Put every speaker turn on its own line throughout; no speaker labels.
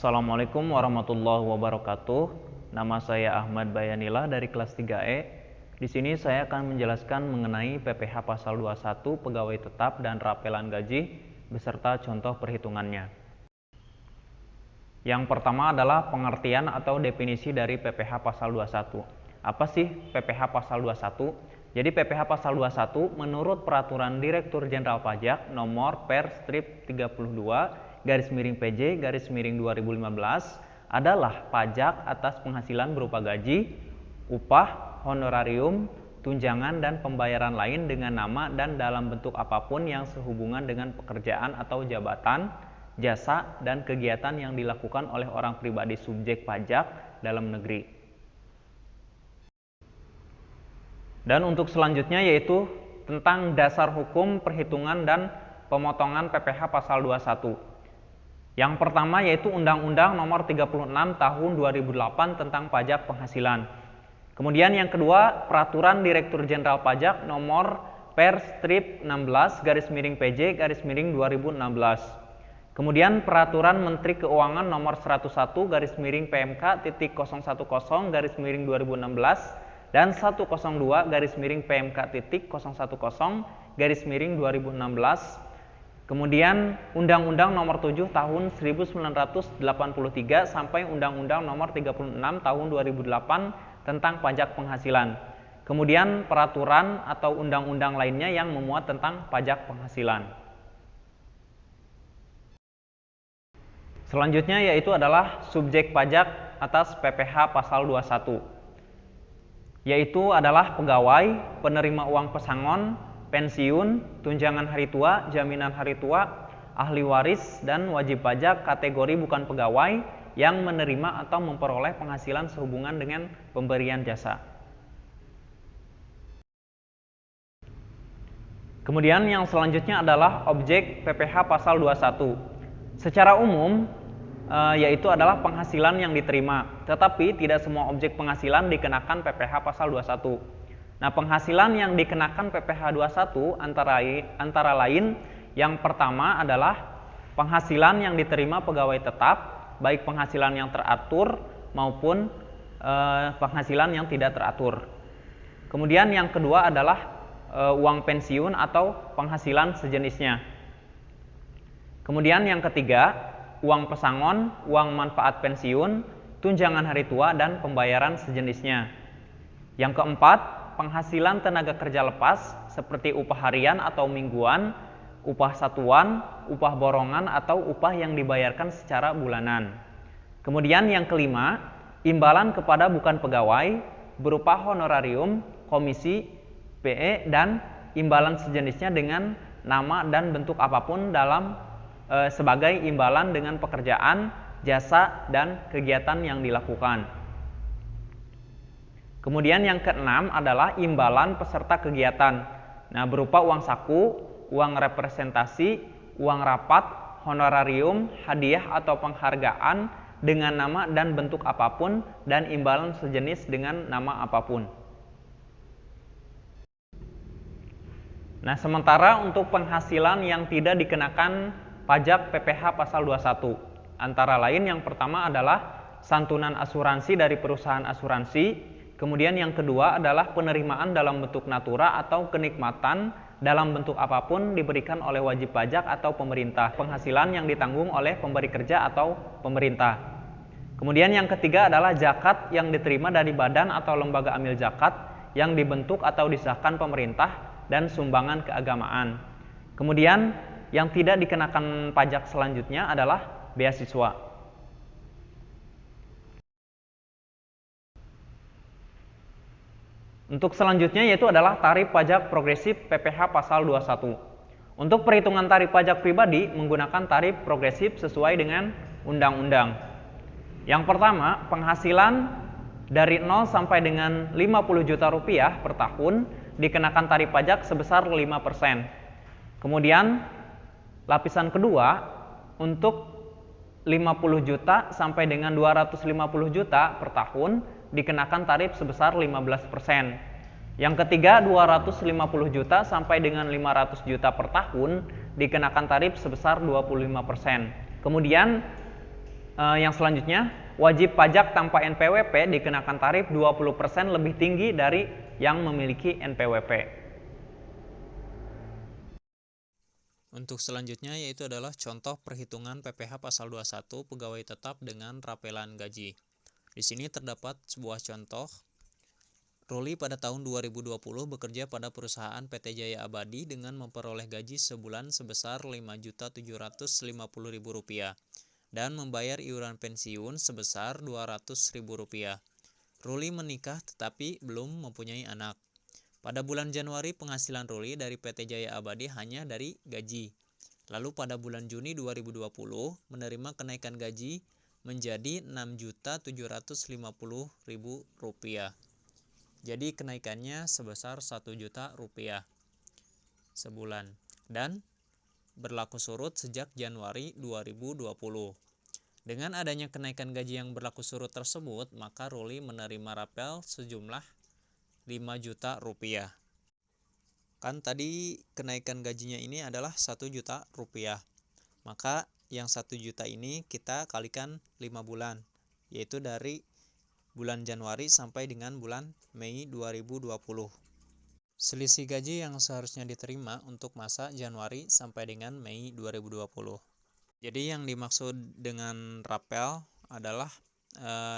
Assalamualaikum warahmatullahi wabarakatuh. Nama saya Ahmad Bayanillah dari kelas 3E. Di sini saya akan menjelaskan mengenai PPh pasal 21 pegawai tetap dan rapelan gaji beserta contoh perhitungannya. Yang pertama adalah pengertian atau definisi dari PPh pasal 21. Apa sih PPh pasal 21? Jadi PPh pasal 21 menurut Peraturan Direktur Jenderal Pajak nomor Per/PJ/2015 adalah pajak atas penghasilan berupa gaji, upah, honorarium, tunjangan dan pembayaran lain dengan nama dan dalam bentuk apapun yang sehubungan dengan pekerjaan atau jabatan, jasa dan kegiatan yang dilakukan oleh orang pribadi subjek pajak dalam negeri. Dan untuk selanjutnya yaitu tentang dasar hukum perhitungan dan pemotongan PPh pasal 21. Yang pertama yaitu Undang-Undang Nomor 36 Tahun 2008 tentang Pajak Penghasilan. Kemudian yang kedua Peraturan Direktur Jenderal Pajak Nomor Per/16/PJ/2016. Kemudian Peraturan Menteri Keuangan Nomor 101/PMK.010/2016 dan 102/PMK.010/2016. Kemudian Undang-Undang Nomor 7 Tahun 1983 sampai Undang-Undang Nomor 36 Tahun 2008 tentang pajak penghasilan. Kemudian peraturan atau undang-undang lainnya yang memuat tentang pajak penghasilan. Selanjutnya yaitu adalah subjek pajak atas PPh pasal 21. Yaitu adalah pegawai, penerima uang pesangon, pensiun, tunjangan hari tua, jaminan hari tua, ahli waris, dan wajib pajak kategori bukan pegawai yang menerima atau memperoleh penghasilan sehubungan dengan pemberian jasa. Kemudian yang selanjutnya adalah objek PPh pasal 21. Secara umum yaitu adalah penghasilan yang diterima, tetapi tidak semua objek penghasilan dikenakan PPh pasal 21. Nah, penghasilan yang dikenakan PPh 21 antara lain yang pertama adalah penghasilan yang diterima pegawai tetap, baik penghasilan yang teratur maupun penghasilan yang tidak teratur. Kemudian yang kedua adalah uang pensiun atau penghasilan sejenisnya. Kemudian yang ketiga uang pesangon, uang manfaat pensiun, tunjangan hari tua, dan pembayaran sejenisnya. Yang keempat, penghasilan tenaga kerja lepas seperti upah harian atau mingguan, upah satuan, upah borongan, atau upah yang dibayarkan secara bulanan. Kemudian yang kelima, imbalan kepada bukan pegawai berupa honorarium, komisi, PE, dan imbalan sejenisnya dengan nama dan bentuk apapun sebagai imbalan dengan pekerjaan, jasa, dan kegiatan yang dilakukan. Kemudian yang keenam adalah imbalan peserta kegiatan. Nah, berupa uang saku, uang representasi, uang rapat, honorarium, hadiah atau penghargaan dengan nama dan bentuk apapun, dan imbalan sejenis dengan nama apapun. Nah, sementara untuk penghasilan yang tidak dikenakan pajak PPh pasal 21. Antara lain yang pertama adalah santunan asuransi dari perusahaan asuransi, kemudian yang kedua adalah penerimaan dalam bentuk natura atau kenikmatan dalam bentuk apapun diberikan oleh wajib pajak atau pemerintah, penghasilan yang ditanggung oleh pemberi kerja atau pemerintah. Kemudian yang ketiga adalah zakat yang diterima dari badan atau lembaga amil zakat yang dibentuk atau disahkan pemerintah dan sumbangan keagamaan. Kemudian yang tidak dikenakan pajak selanjutnya adalah beasiswa. Untuk selanjutnya yaitu adalah tarif pajak progresif PPh pasal 21. Untuk perhitungan tarif pajak pribadi menggunakan tarif progresif sesuai dengan undang-undang. Yang pertama, penghasilan dari 0 sampai dengan 50 juta rupiah per tahun dikenakan tarif pajak sebesar 5%. Kemudian lapisan kedua, untuk 50 juta sampai dengan 250 juta per tahun dikenakan tarif sebesar 15%. Yang ketiga, 250 juta sampai dengan 500 juta per tahun dikenakan tarif sebesar 25%. Kemudian Yang selanjutnya, wajib pajak tanpa NPWP dikenakan tarif 20% lebih tinggi dari yang memiliki NPWP.
Untuk selanjutnya yaitu adalah contoh perhitungan PPh pasal 21 pegawai tetap dengan rapelan gaji. Di sini terdapat sebuah contoh. Ruli pada tahun 2020 bekerja pada perusahaan PT Jaya Abadi dengan memperoleh gaji sebulan sebesar Rp5.750.000 dan membayar iuran pensiun sebesar Rp200.000. Ruli menikah tetapi belum mempunyai anak. Pada bulan Januari penghasilan Ruli dari PT Jaya Abadi hanya dari gaji. Lalu pada bulan Juni 2020 menerima kenaikan gaji menjadi Rp6.750.000. Jadi kenaikannya sebesar Rp1.000.000 sebulan dan berlaku surut sejak Januari 2020. Dengan adanya kenaikan gaji yang berlaku surut tersebut, maka Ruli menerima rapel sejumlah Rp5.000.000. Kan tadi kenaikan gajinya ini adalah Rp1.000.000. Maka yang 1 juta ini kita kalikan 5 bulan, yaitu dari bulan Januari sampai dengan bulan Mei 2020. Selisih gaji yang seharusnya diterima untuk masa Januari sampai dengan Mei 2020. Jadi yang dimaksud dengan rapel adalah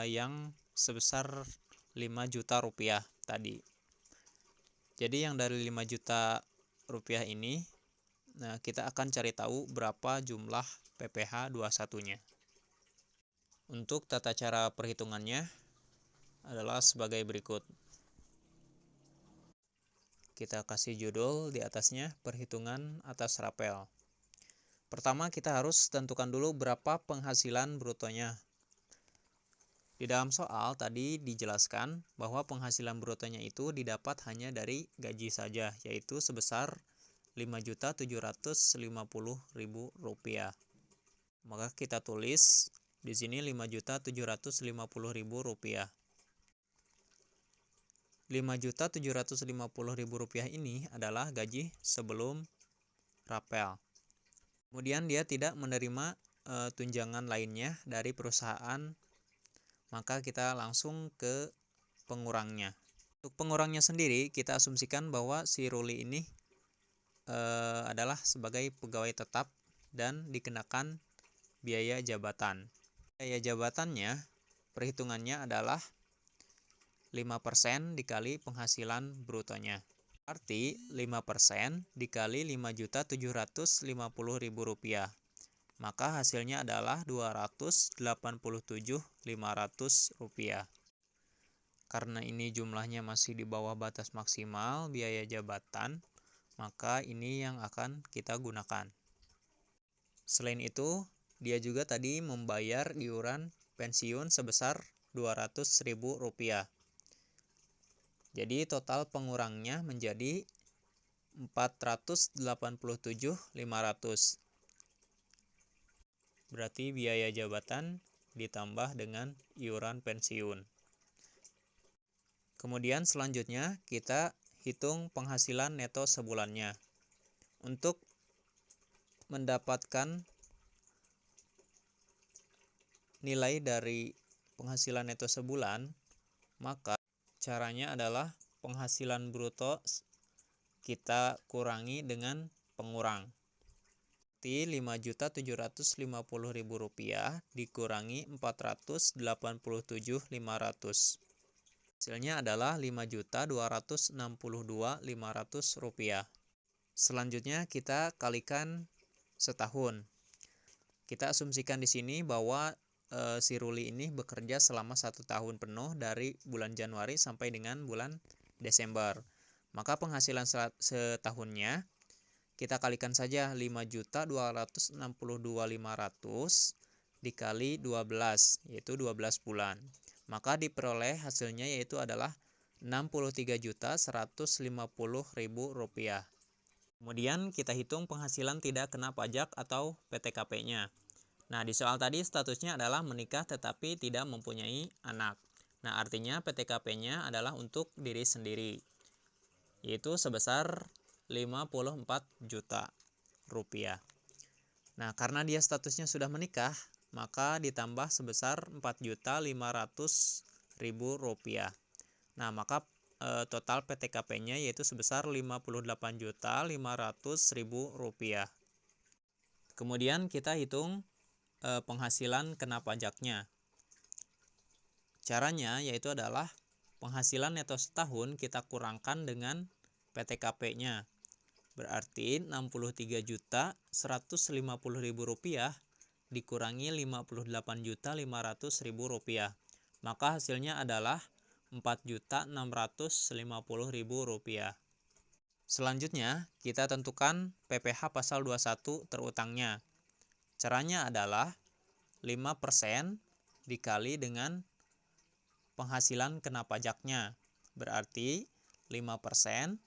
yang sebesar Rp5.000.000 tadi. Jadi yang dari Rp5.000.000 ini, nah kita akan cari tahu berapa jumlah PPh 21-nya. Untuk tata cara perhitungannya adalah sebagai berikut. Kita kasih judul di atasnya, perhitungan atas rapel. Pertama kita harus tentukan dulu berapa penghasilan brutonya. Di dalam soal tadi dijelaskan bahwa penghasilan brutonya itu didapat hanya dari gaji saja, yaitu sebesar Rp5.750.000. Maka kita tulis di sini Rp5.750.000. Rp5.750.000 ini adalah gaji sebelum rapel. Kemudian dia tidak menerima tunjangan lainnya dari perusahaan, maka kita langsung ke pengurangnya. Untuk pengurangnya sendiri kita asumsikan bahwa si Ruli ini adalah sebagai pegawai tetap dan dikenakan biaya jabatan. Biaya jabatannya perhitungannya adalah 5% dikali penghasilan brutonya. Arti 5% dikali Rp5.750.000. Maka hasilnya adalah Rp287.500. Karena ini jumlahnya masih di bawah batas maksimal biaya jabatan, maka ini yang akan kita gunakan. Selain itu, dia juga tadi membayar iuran pensiun sebesar Rp200.000. Jadi total pengurangnya menjadi Rp487.500. Berarti biaya jabatan ditambah dengan iuran pensiun. Kemudian selanjutnya kita hitung penghasilan neto sebulannya. Untuk mendapatkan nilai dari penghasilan neto sebulan, maka caranya adalah penghasilan bruto kita kurangi dengan pengurang. Berarti Rp5.750.000 dikurangi Rp487.500. Hasilnya adalah Rp5.262.500. Selanjutnya kita kalikan setahun. Kita asumsikan di sini bahwa si Ruli ini bekerja selama 1 tahun penuh dari bulan Januari sampai dengan bulan Desember. Maka penghasilan setahunnya kita kalikan saja 5.262.500 dikali 12, yaitu 12 bulan. Maka diperoleh hasilnya yaitu adalah Rp63.150.000. Kemudian kita hitung penghasilan tidak kena pajak atau PTKP-nya. Nah, di soal tadi statusnya adalah menikah tetapi tidak mempunyai anak. Nah, artinya PTKP-nya adalah untuk diri sendiri, yaitu sebesar Rp54 juta. Nah, karena dia statusnya sudah menikah, maka ditambah sebesar Rp4.500.000. Nah, maka total PTKP-nya yaitu sebesar Rp58.500.000. Kemudian kita hitung penghasilan kena pajaknya. Caranya yaitu adalah penghasilan neto setahun kita kurangkan dengan PTKP-nya. Berarti Rp63.150.000 dikurangi Rp58.500.000. Maka hasilnya adalah Rp4.650.000. Selanjutnya, kita tentukan PPh pasal 21 terutangnya. Caranya adalah 5% dikali dengan penghasilan kena pajaknya. Berarti 5%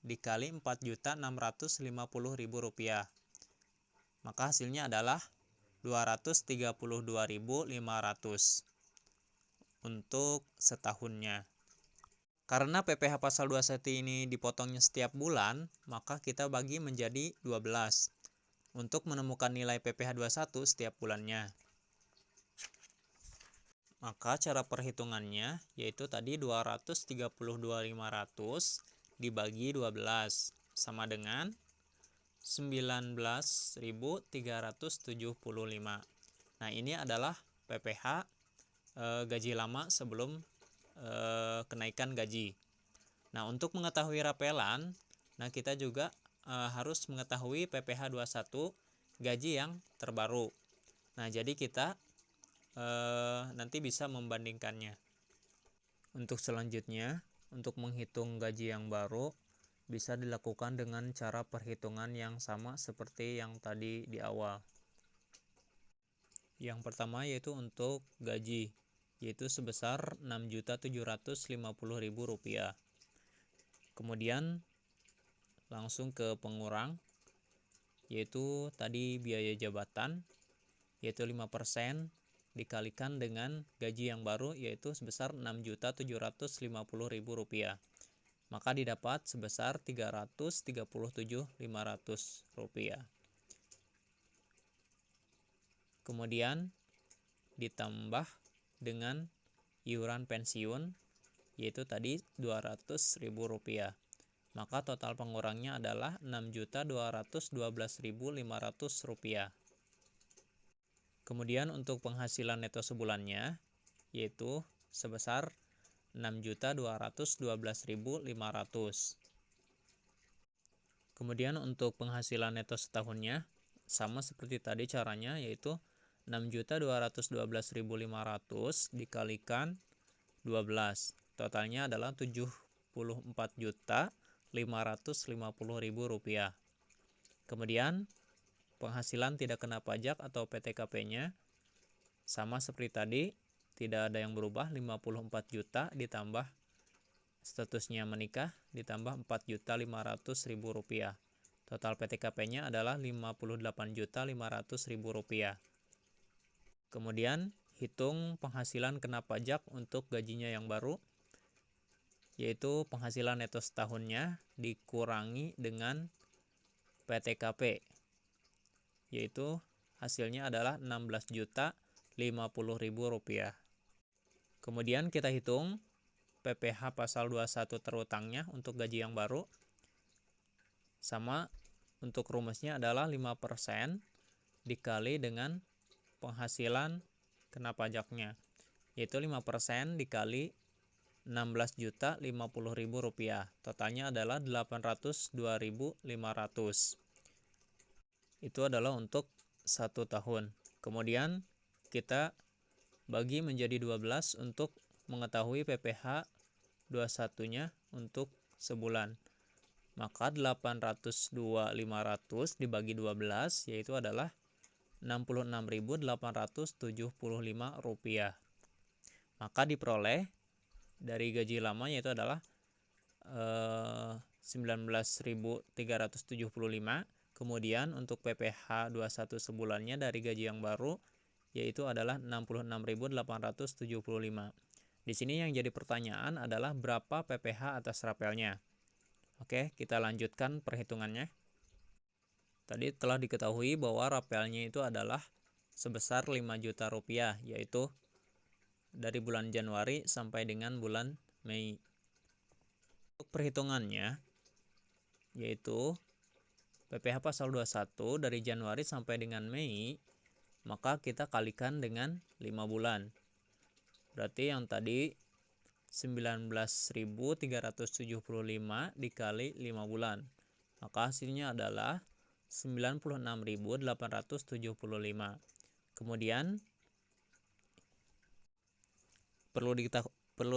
dikali Rp4.650.000. Maka hasilnya adalah Rp232.500 untuk setahunnya. Karena PPh pasal 21 ini dipotongnya setiap bulan, maka kita bagi menjadi 12 untuk menemukan nilai PPh 21 setiap bulannya. Maka cara perhitungannya yaitu tadi 232.500 dibagi 12 sama dengan 19.375. Nah, ini adalah PPh gaji lama sebelum kenaikan gaji. Nah, untuk mengetahui rapelan, kita juga harus mengetahui PPh 21 gaji yang terbaru. Nah, jadi kita nanti bisa membandingkannya. Untuk selanjutnya, untuk menghitung gaji yang baru bisa dilakukan dengan cara perhitungan yang sama seperti yang tadi di awal. Yang pertama yaitu untuk gaji, yaitu sebesar Rp6.750.000. Kemudian langsung ke pengurang, yaitu tadi biaya jabatan, yaitu 5% dikalikan dengan gaji yang baru, yaitu sebesar Rp6.750.000. Maka didapat sebesar Rp337.500. Kemudian ditambah dengan iuran pensiun, yaitu tadi Rp200.000. Maka total pengurangnya adalah Rp6.212.500. Kemudian untuk penghasilan neto sebulannya, yaitu sebesar Rp6.212.500. Kemudian untuk penghasilan neto setahunnya, sama seperti tadi caranya, yaitu Rp6.212.500 dikalikan 12. Totalnya adalah Rp74.550.000. Kemudian penghasilan tidak kena pajak atau PTKP-nya sama seperti tadi, tidak ada yang berubah, 54 juta ditambah statusnya menikah ditambah Rp4.500.000. Total PTKP-nya adalah Rp58.500.000. Kemudian hitung penghasilan kena pajak untuk gajinya yang baru, yaitu penghasilan neto setahunnya dikurangi dengan PTKP, yaitu hasilnya adalah Rp16.050.000. Kemudian kita hitung PPh pasal 21 terutangnya untuk gaji yang baru. Sama, untuk rumusnya adalah 5% dikali dengan penghasilan kena pajaknya, yaitu 5% dikali Rp16.050.000. Totalnya adalah Rp802.500. Itu adalah untuk 1 tahun. Kemudian kita bagi menjadi 12 untuk mengetahui PPh 21-nya untuk sebulan. Maka 802.500 dibagi 12 yaitu adalah Rp66.875. Maka diperoleh dari gaji lama yaitu adalah 19.375. Kemudian untuk PPh 21 sebulannya dari gaji yang baru yaitu adalah 66.875. Di sini yang jadi pertanyaan adalah berapa PPh atas rapelnya. Oke, kita lanjutkan perhitungannya. Tadi telah diketahui bahwa rapelnya itu adalah sebesar 5 juta rupiah, yaitu dari bulan Januari sampai dengan bulan Mei. Untuk perhitungannya, yaitu PPh pasal 21 dari Januari sampai dengan Mei, maka kita kalikan dengan 5 bulan. Berarti yang tadi 19.375 dikali 5 bulan. Maka hasilnya adalah 96.875. Kemudian perlu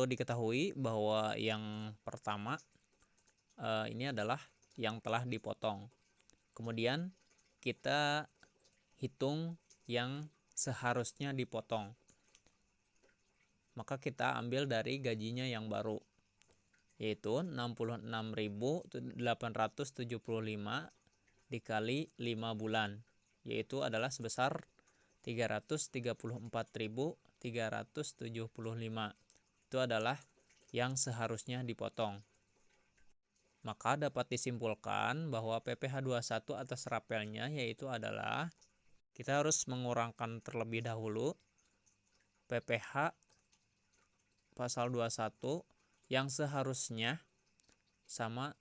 diketahui bahwa yang pertama ini adalah yang telah dipotong. Kemudian kita hitung yang seharusnya dipotong. Maka kita ambil dari gajinya yang baru, yaitu 66.875 dikali 5 bulan, yaitu adalah sebesar 334.375. Itu adalah yang seharusnya dipotong. Maka dapat disimpulkan bahwa PPh 21 atas rapelnya yaitu adalah kita harus mengurangkan terlebih dahulu PPh pasal 21 yang seharusnya sama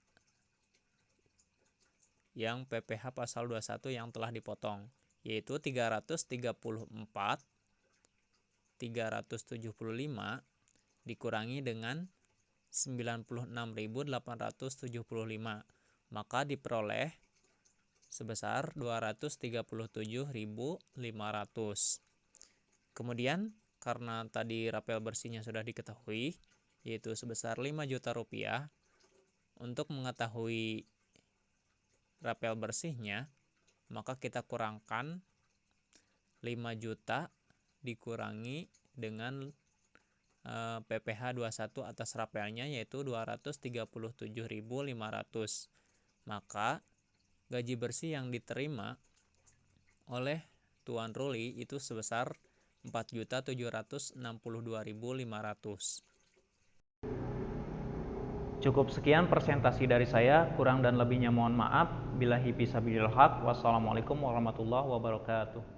yang PPh pasal 21 yang telah dipotong, yaitu 334.375 dikurangi dengan 96.875, maka diperoleh sebesar 237.500. Kemudian karena tadi rapel bersihnya sudah diketahui, yaitu sebesar 5 juta rupiah, untuk mengetahui rapel bersihnya, maka kita kurangkan 5 juta dikurangi dengan PPh 21 atas rapelnya, yaitu 237.500. Maka gaji bersih yang diterima oleh Tuan Ruli itu sebesar 4.762.500.
Cukup sekian presentasi dari saya, kurang dan lebihnya mohon maaf. Billahi fisabilil haq. Wassalamualaikum warahmatullahi wabarakatuh.